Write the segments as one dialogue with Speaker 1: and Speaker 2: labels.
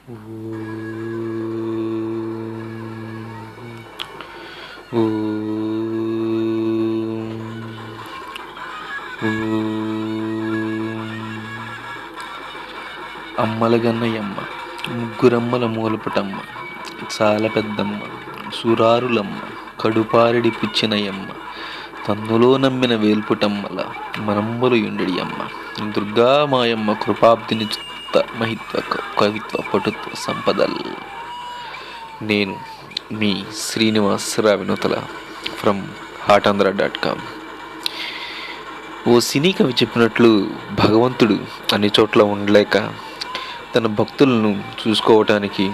Speaker 1: అమ్మల గన్నయమ్మ, ముగ్గురమ్మల మూలపటమ్మ, చాలా పెద్దమ్మ, సురారులమ్మ, కడుపారెడి పుచ్చినయమ్మ, తన్నులో నమ్మిన వేల్పుటమ్మల మనంబలు యుండడి అమ్మ, దుర్గా మాయమ్మ కృపాబ్దిని చిత్త మహిత్వ కవిత్వ పటుత్వ సంపదల్. నేను మీ శ్రీనివాస్ రావినూతల ఫ్రమ్ హాటాంధ్ర.com. ఓ సినీ కవి చెప్పినట్లు, భగవంతుడు అన్ని చోట్ల ఉండలేక తన భక్తులను చూసుకోవటానికి,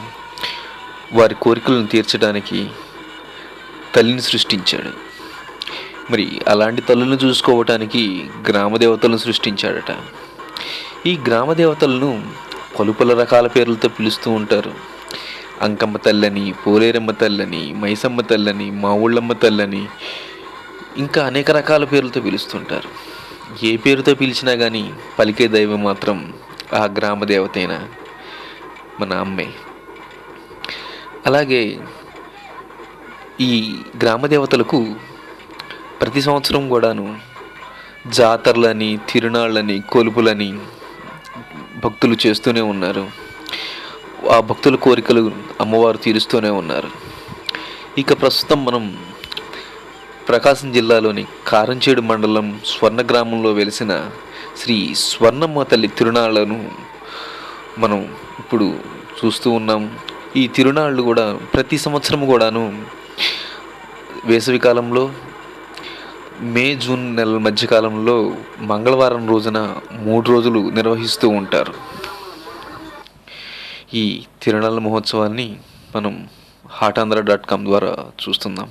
Speaker 1: వారి కోరికలను తీర్చడానికి తల్లిని సృష్టించాడు. మరి అలాంటి తల్లులను చూసుకోవటానికి గ్రామదేవతలను సృష్టించాడట. ఈ గ్రామదేవతలను పలు రకాల పేర్లతో పిలుస్తూ ఉంటారు. అంకమ్మ తల్లని, పోలేరమ్మ తల్లని, మైసమ్మ తల్లని, మావుళ్ళమ్మ తల్లని, ఇంకా అనేక రకాల పేర్లతో పిలుస్తుంటారు. ఏ పేరుతో పిలిచినా కానీ పలికే దైవం మాత్రం ఆ గ్రామదేవతైన మన అమ్మే. అలాగే ఈ గ్రామదేవతలకు ప్రతి సంవత్సరం కూడాను జాతరలని, తిరునాళ్ళని, కొలుపులని భక్తులు చేస్తూనే ఉన్నారు. ఆ భక్తుల కోరికలు అమ్మవారు తీరుస్తూనే ఉన్నారు. ఇక ప్రస్తుతం మనం ప్రకాశం జిల్లాలోని కారంచేడు మండలం స్వర్ణ గ్రామంలో వెలిసిన శ్రీ స్వర్ణమ్మ తల్లి తిరునాళ్లను మనం ఇప్పుడు చూస్తూ ఉన్నాం. ఈ తిరునాళ్ళు కూడా ప్రతి సంవత్సరం కూడాను వేసవికాలంలో మే, జూన్ నెలల మధ్యకాలంలో మంగళవారం రోజున 3 రోజులు నిర్వహిస్తూ ఉంటారు. ఈ తిరునాళ్ళ మహోత్సవాన్ని మనం హాటాంధ్ర.com ద్వారా చూస్తున్నాం.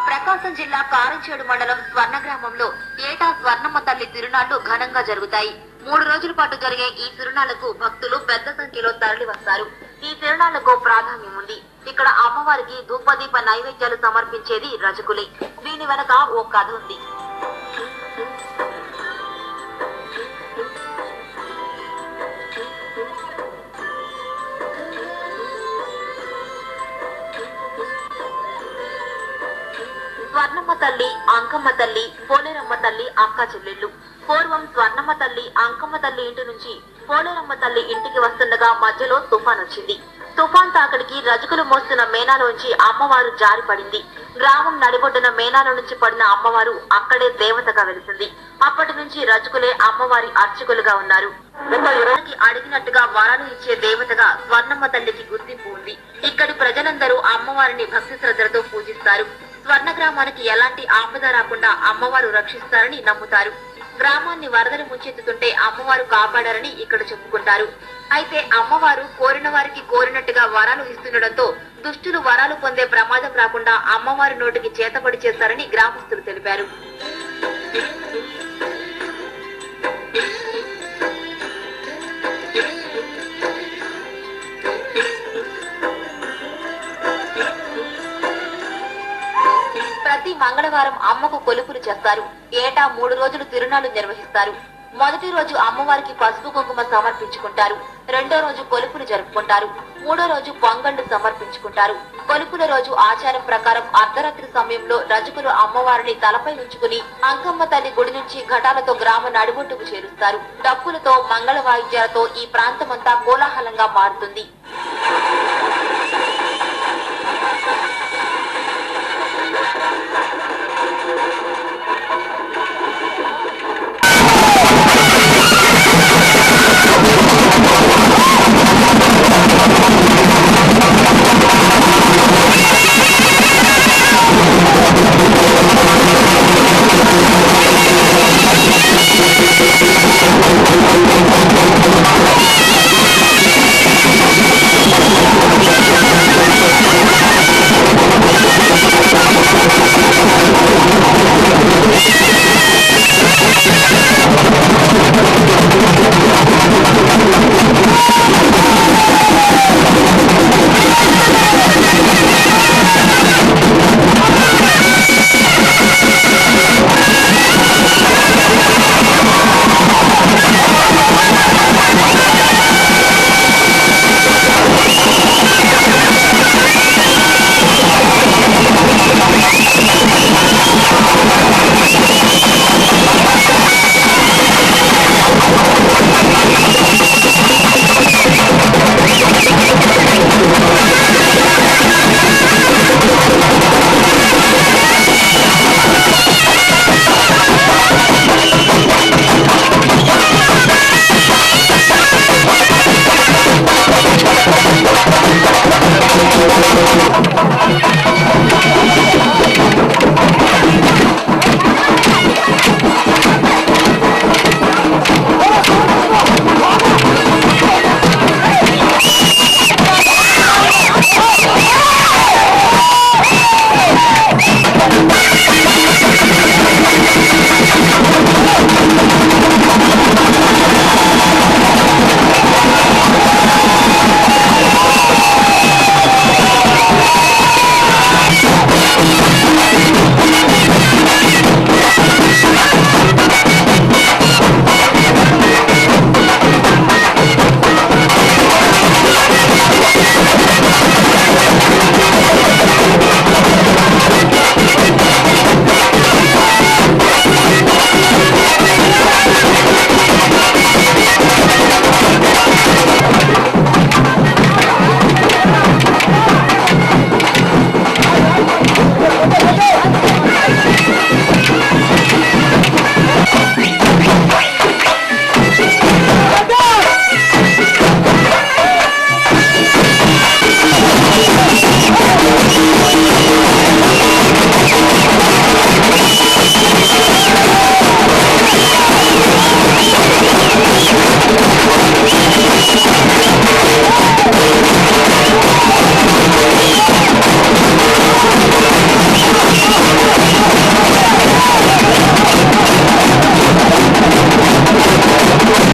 Speaker 2: ప్రకాశం జిల్లా కారంచేడు మండలం స్వర్ణ గ్రామంలో ఏటా స్వర్ణమ్మ తల్లి తిరునాళ్లు ఘనంగా జరుగుతాయి. 3 రోజుల పాటు జరిగే ఈ తిరునాళ్లకు భక్తులు పెద్ద సంఖ్యలో తరలి వస్తారు. ఈ తిరునాళ్లకు ప్రాధాన్యం ఉంది. ఇక్కడ అమ్మవారికి ధూపదీప నైవేద్యాలు సమర్పించేది రజకులే. దీని వెనక ఓ కథ ఉంది. స్వర్ణమ్మ తల్లి, అంకమ్మ తల్లి, పోలేరమ్మ తల్లి అక్క చెల్లెళ్ళు. పూర్వం స్వర్ణమ్మ తల్లి అంకమ్మ తల్లి ఇంటి నుంచి పోలేరమ్మ తల్లి ఇంటికి వస్తుండగా మధ్యలో తుఫాన్ వచ్చింది. తుఫాన్ తాకడికి రజకులు మోస్తున్న మేనాలోంచి అమ్మవారు జారి పడింది. గ్రామం నడిబొడ్డున మేనాల నుంచి పడిన అమ్మవారు అక్కడే దేవతగా వెలిసింది. అప్పటి నుంచి రజకులే అమ్మవారి అర్చకులుగా ఉన్నారు. అడిగినట్టుగా వరాలు ఇచ్చే దేవతగా స్వర్ణమ్మ తల్లికి గుర్తింపు ఉంది. ఇక్కడి ప్రజలందరూ అమ్మవారిని భక్తి శ్రద్ధలతో పూజిస్తారు. స్వర్ణ గ్రామానికి ఎలాంటి ఆపద రాకుండా అమ్మవారు రక్షిస్తారని నమ్ముతారు. గ్రామాన్ని వరదలు ముంచెత్తుతుంటే అమ్మవారు కాపాడారని ఇక్కడ చెప్పుకుంటారు. అయితే అమ్మవారు కోరిన వారికి కోరినట్టుగా వరాలు ఇస్తుండటంతో దుష్టులు వరాలు పొందే ప్రమాదం రాకుండా అమ్మవారి నోటికి చేతబడి చేస్తారని గ్రామస్తులు తెలిపారు. ప్రతి మంగళవారం అమ్మకు కొలుపులు చేస్తారు. ఏటా 3 రోజులు తిరునాళ్లు నిర్వహిస్తారు. మొదటి రోజు అమ్మవారికి పసుపు కుంకుమ సమర్పించుకుంటారు. రెండో రోజు కొలుపులు జరుపుకుంటారు. మూడో రోజు పొంగళ్లు సమర్పించుకుంటారు. కొలుపుల రోజు ఆచారం ప్రకారం అర్ధరాత్రి సమయంలో రజకులు అమ్మవారిని తలపై ఉంచుకుని అంకమ్మ తల్లి గుడి నుంచి ఘటాలతో గ్రామ నడిబొట్టుకు చేరుస్తారు. డప్పులతో, మంగళ వాయిద్యాలతో ఈ ప్రాంతమంతా కోలాహలంగా మారుతుంది.